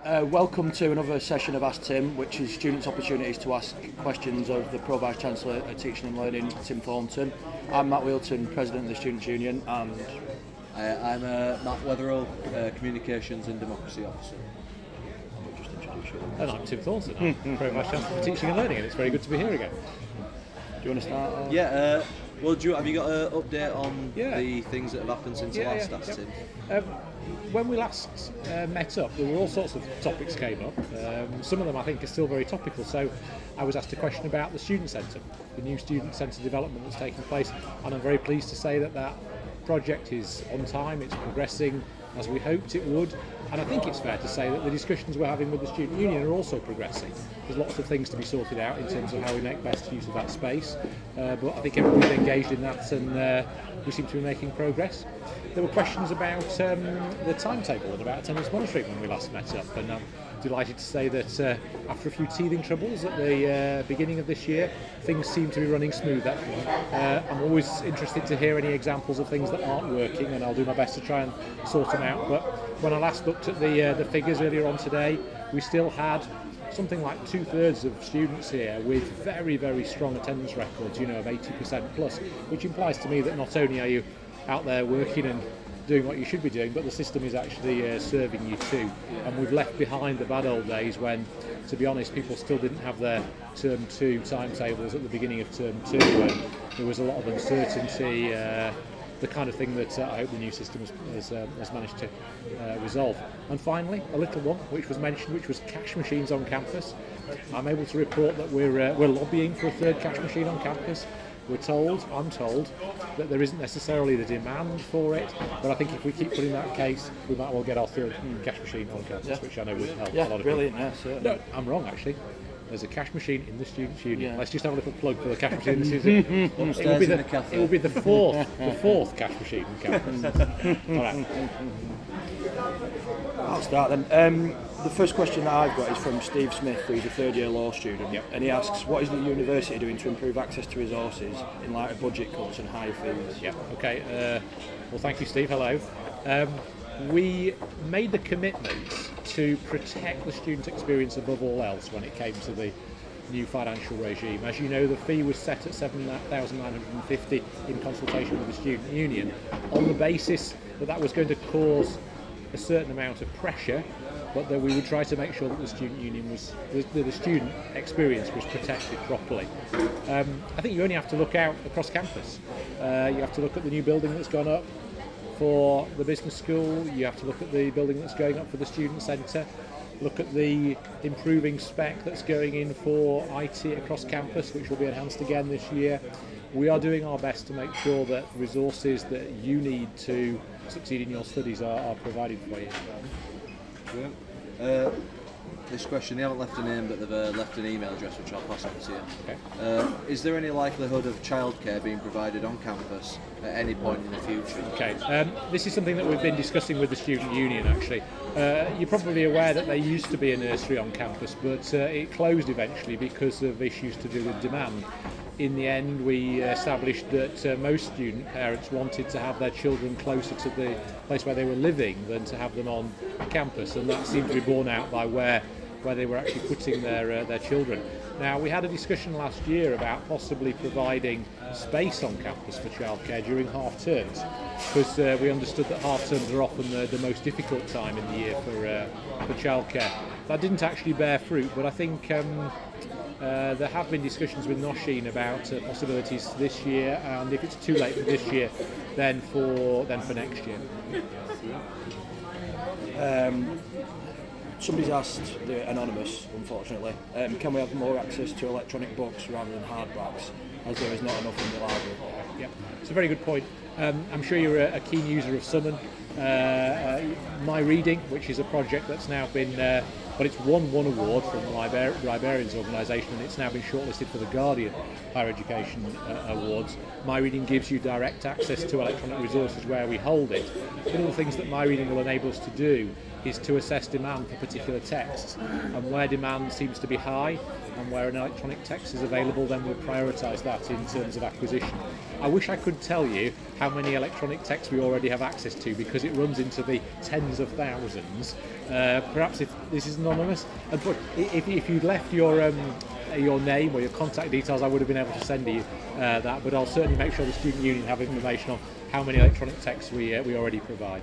Welcome to another session of Ask Tim, which is students' opportunities to ask questions of the Pro Vice Chancellor at Teaching and Learning, Tim Thornton. I'm Matt Wheelton, President of the Students' Union, and I'm Matt Wetherall, Communications and Democracy Officer. just introduce you. And I'm Tim Thornton, I'm Pro Vice Chancellor for Teaching and Learning, and it's very good to be here again. Do you want to start? Yeah, well, have you got an update on the things that have happened since the last Ask Tim? When we last met up, there were all sorts of topics came up. Some of them I think are still very topical. So I was asked a question about the Student Centre, the new Student Centre development that's taking place, and I'm very pleased to say that that project is on time, it's progressing as we hoped it would, and I think it's fair to say that the discussions we're having with the Student Union are also progressing. There's lots of things to be sorted out in terms of how we make best use of that space, but I think everybody's engaged in that, and we seem to be making progress. There were questions about the timetable and about attendance monitoring when we last met up, and I'm delighted to say that after a few teething troubles at the beginning of this year, things seem to be running smoother. I'm always interested to hear any examples of things that aren't working, and I'll do my best to try and sort them out. But when I last looked at the figures earlier on today, we still had something like 2/3 of students here with very, very strong attendance records, of 80% plus, which implies to me that not only are you out there working and doing what you should be doing, but the system is actually serving you too. And we've left behind the bad old days when, to be honest, people still didn't have their Term 2 timetables at the beginning of Term 2, and there was a lot of uncertainty, the kind of thing that I hope the new system has managed to resolve. And finally, a little one which was mentioned, which was cash machines on campus. I'm able to report that we're lobbying for a third cash machine on campus. I'm told, that there isn't necessarily the demand for it, but I think if we keep putting that case, we might well get our third cash machine on campus, which I know would help a lot of brilliant, people. certainly. No, I'm wrong actually. There's a cash machine in the Students' Union. Let's just have a little plug for the cash machine in the Students' Union. It will be the fourth cash machine on campus. All right. I'll start then. The first question that I've got is from Steve Smith, who's a third-year law student, and he asks, what is the university doing to improve access to resources in light of budget cuts and high fees? Yeah, okay. Well, thank you, Steve. Hello. We made the commitment to protect the student experience above all else when it came to the new financial regime. As you know, the fee was set at $7,950 in consultation with the Student Union on the basis that that was going to cause a certain amount of pressure, but that we would try to make sure that the the student experience was protected properly. I think you only have to look out across campus. You have to look at the new building that's gone up for the business school, you have to look at the building that's going up for the student centre, look at the improving spec that's going in for IT across campus, which will be enhanced again this year. We are doing our best to make sure that resources that you need to succeed in your studies are provided for you. Brilliant. This question, they haven't left a name, but they've left an email address, which I'll pass on to you. Okay. Is there any likelihood of childcare being provided on campus at any point in the future? Okay, this is something that we've been discussing with the Student Union actually. You're probably aware that there used to be a nursery on campus, but it closed eventually because of issues to do with demand. In the end, we established that most student parents wanted to have their children closer to the place where they were living than to have them on campus, and that seemed to be borne out by where they were actually putting their children. Now, we had a discussion last year about possibly providing space on campus for childcare during half terms, because we understood that half terms are often the most difficult time in the year for childcare. That didn't actually bear fruit, but I think there have been discussions with Nosheen about possibilities this year, and if it's too late for this year, then for next year. Somebody's asked, the anonymous, unfortunately, can we have more access to electronic books rather than hardbacks, as there is not enough in the library? Yeah, it's a very good point. I'm sure you're a keen user of Summon. My Reading, which is a project that's now been, it's won one award from the Librarians organisation, and it's now been shortlisted for the Guardian Higher Education Awards. My Reading gives you direct access to electronic resources where we hold it. One of the things that My Reading will enable us to do is to assess demand for particular texts, and where demand seems to be high and where an electronic text is available, then we'll prioritise that in terms of acquisition. I wish I could tell you how many electronic texts we already have access to, because it runs into the tens of thousands. Perhaps if this is anonymous, and if you'd left your name or your contact details, I would have been able to send you that, but I'll certainly make sure the Student Union have information on how many electronic texts we already provide.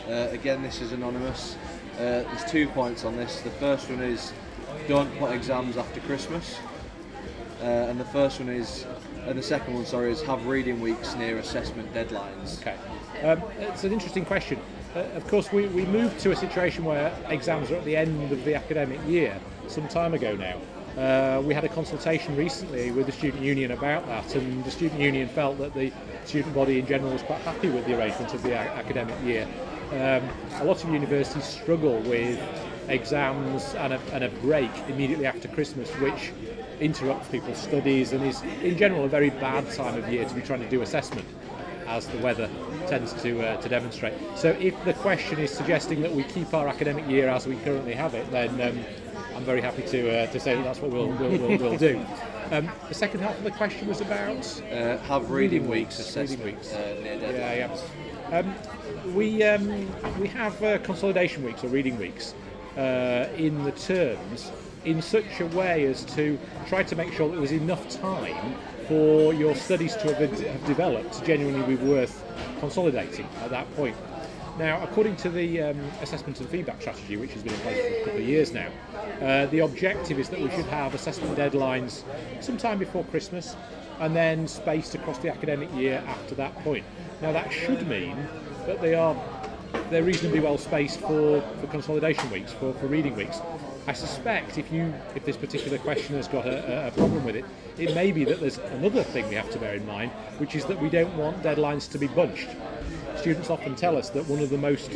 Again, this is anonymous. There's 2 points on this. The first one is, don't put exams after Christmas, and the second one, is have reading weeks near assessment deadlines. Okay, it's an interesting question. Of course, we moved to a situation where exams are at the end of the academic year some time ago now. We had a consultation recently with the Student Union about that, and the Student Union felt that the student body in general was quite happy with the arrangement of the academic year. A lot of universities struggle with exams and a break immediately after Christmas, which interrupts people's studies and is in general a very bad time of year to be trying to do assessment, as the weather tends to demonstrate. So if the question is suggesting that we keep our academic year as we currently have it, then I'm very happy to say that that's what we'll do. The second half of the question was about have reading weeks assessment near deadlines. We have consolidation weeks or reading weeks in the terms in such a way as to try to make sure that there's enough time for your studies to have developed to genuinely be worth consolidating at that point. Now, according to the assessment and feedback strategy, which has been in place for a couple of years now, the objective is that we should have assessment deadlines sometime before Christmas and then spaced across the academic year after that point. Now, that should mean that they're reasonably well spaced for consolidation weeks, for reading weeks. I suspect if this particular question has got a problem with it, it may be that there's another thing we have to bear in mind, which is that we don't want deadlines to be bunched. Students often tell us that one of the most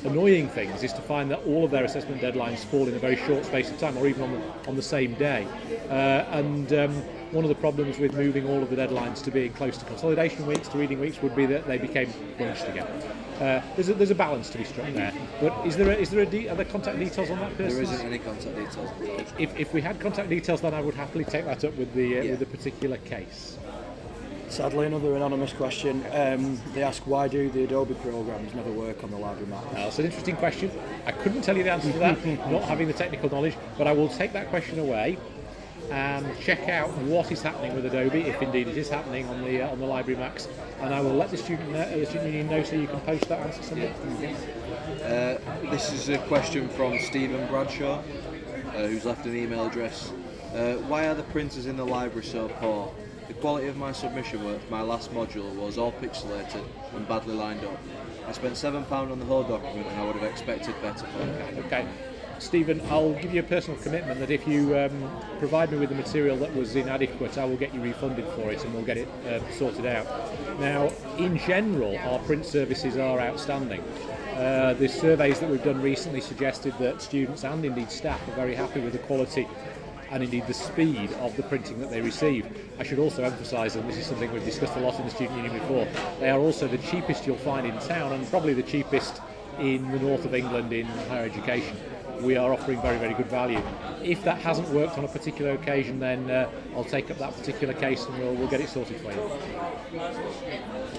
annoying things is to find that all of their assessment deadlines fall in a very short space of time, or even on the same day. One of the problems with moving all of the deadlines to being close to consolidation weeks, to reading weeks, would be that they became bunched together. There's a balance to be struck there. But are there contact details on that person? There isn't any contact details. If we had contact details, then I would happily take that up with the particular case. Sadly, another anonymous question. They ask, why do the Adobe programs never work on the library Mac? That's an interesting question. I couldn't tell you the answer to that, not having the technical knowledge, but I will take that question away and check out what is happening with Adobe, if indeed it is happening on the library Macs, and I will let the student union know so you can post that answer somewhere. This is a question from Stephen Bradshaw, who's left an email address. Why are the printers in the library so poor? The quality of my submission work for my last module was all pixelated and badly lined up. I spent £7 on the whole document and I would have expected better for it. Okay. Stephen, I'll give you a personal commitment that if you provide me with the material that was inadequate, I will get you refunded for it and we'll get it sorted out. Now, in general, our print services are outstanding. The surveys that we've done recently suggested that students and indeed staff are very happy with the quality and indeed the speed of the printing that they receive. I should also emphasise, and this is something we've discussed a lot in the Student Union before, they are also the cheapest you'll find in town and probably the cheapest in the north of England in higher education. We are offering very, very good value. If that hasn't worked on a particular occasion, then I'll take up that particular case and we'll get it sorted for you.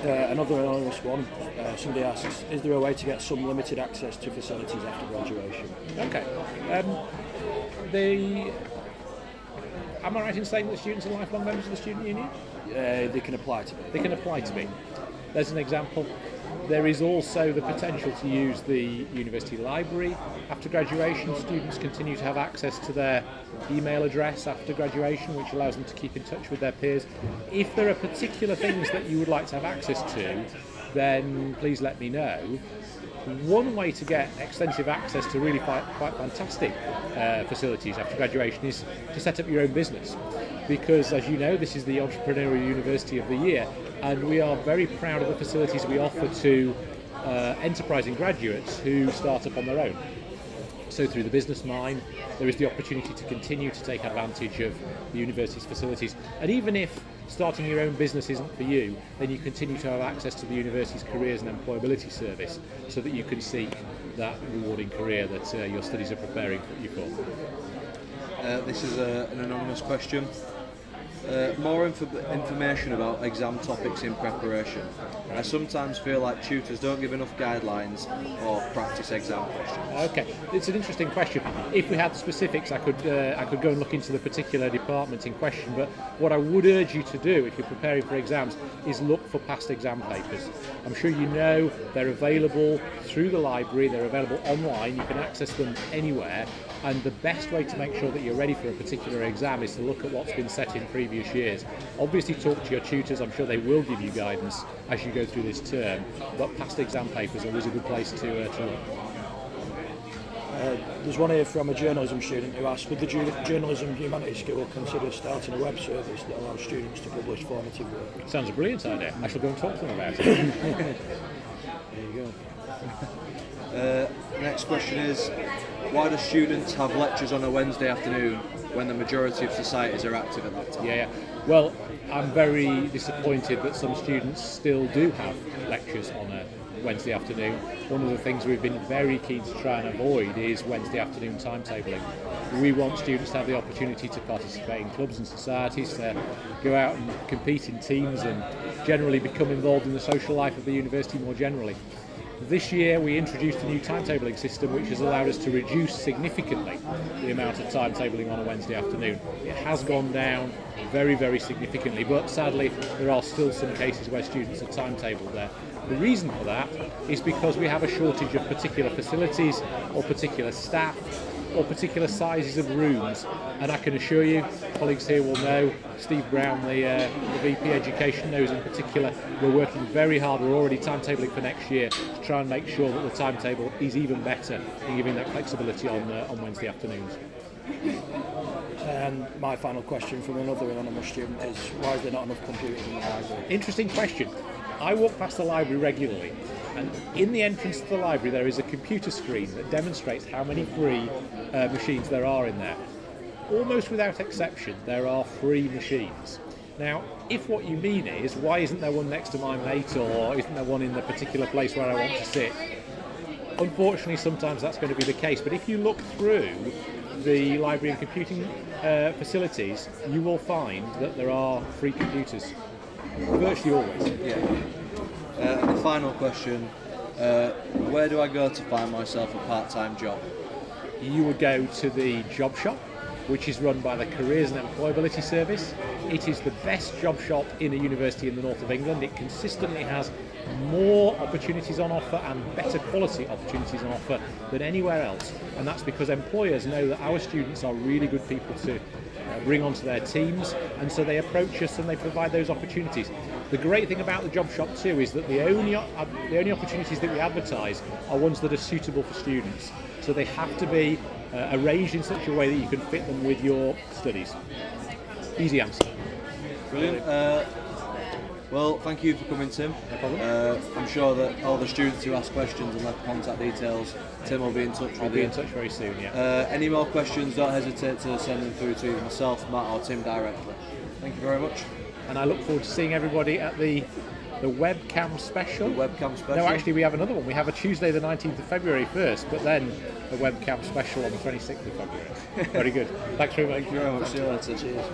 Another anonymous one. Somebody asks, is there a way to get some limited access to facilities after graduation? Okay. Am I right in saying that students are lifelong members of the Student Union? They can apply to be. They can apply to be. There's an example. There is also the potential to use the university library after graduation. Students continue to have access to their email address after graduation, which allows them to keep in touch with their peers. If there are particular things that you would like to have access to, then please let me know. One way to get extensive access to really quite fantastic facilities after graduation is to set up your own business, because as you know, this is the Entrepreneurial University of the Year and we are very proud of the facilities we offer to enterprising graduates who start up on their own. So through the Business Mine, there is the opportunity to continue to take advantage of the university's facilities, and even if starting your own business isn't for you, then you continue to have access to the university's careers and employability service so that you can seek that rewarding career that your studies are preparing you for. This is an anonymous question. More information about exam topics in preparation. I sometimes feel like tutors don't give enough guidelines or practice exam questions. Okay, it's an interesting question. If we had specifics, I could go and look into the particular department in question. But what I would urge you to do if you're preparing for exams is look for past exam papers. I'm sure you know they're available through the library. They're available online. You can access them anywhere. And the best way to make sure that you're ready for a particular exam is to look at what's been set in previous years. Obviously talk to your tutors, I'm sure they will give you guidance as you go through this term, but past exam papers are always a good place to look. There's one here from a journalism student who asked, would the Journalism Humanities School consider starting a web service that allows students to publish formative work? Sounds a brilliant idea. I shall go and talk to them about it. There you go. Next question is, why do students have lectures on a Wednesday afternoon when the majority of societies are active at that time? Yeah. Well, I'm very disappointed that some students still do have lectures on a Wednesday afternoon. One of the things we've been very keen to try and avoid is Wednesday afternoon timetabling. We want students to have the opportunity to participate in clubs and societies, to go out and compete in teams and generally become involved in the social life of the university more generally. This year we introduced a new timetabling system which has allowed us to reduce significantly the amount of timetabling on a Wednesday afternoon. It has gone down very, very significantly, but sadly there are still some cases where students are timetabled there. The reason for that is because we have a shortage of particular facilities or particular staff or particular sizes of rooms, and I can assure you, colleagues here will know, Steve Brown, the VP Education, knows in particular, we're working very hard, we're already timetabling for next year to try and make sure that the timetable is even better in giving that flexibility on Wednesday afternoons. And my final question from another anonymous student is, why is there not enough computers in the library? Interesting question. I walk past the library regularly, and in the entrance to the library there is a computer screen that demonstrates how many free machines there are in there. Almost without exception, there are free machines. Now, if what you mean is, why isn't there one next to my mate, or isn't there one in the particular place where I want to sit? Unfortunately, sometimes that's going to be the case, but if you look through the library and computing facilities, you will find that there are free computers. Virtually always. Yeah. The final question, where do I go to find myself a part-time job? You would go to the job shop, which is run by the Careers and Employability Service. It is the best job shop in a university in the north of England. It consistently has more opportunities on offer and better quality opportunities on offer than anywhere else, and that's because employers know that our students are really good people to bring onto their teams, and so they approach us and they provide those opportunities. The great thing about the job shop too is that the only opportunities that we advertise are ones that are suitable for students, so they have to be arranged in such a way that you can fit them with your studies. Easy answer. Brilliant. Well, thank you for coming, Tim. No problem. I'm sure that all the students who ask questions and left contact details, Tim will be in touch with you. I'll be in touch very soon, yeah. Any more questions, don't hesitate to send them through to either myself, Matt or Tim directly. Thank you very much. And I look forward to seeing everybody at the webcam special. The webcam special? No, actually we have another one. We have a Tuesday the 19th of February first, but then a webcam special on the 26th of February. Very good. Thanks very much. Thank you very much. See you later. Cheers.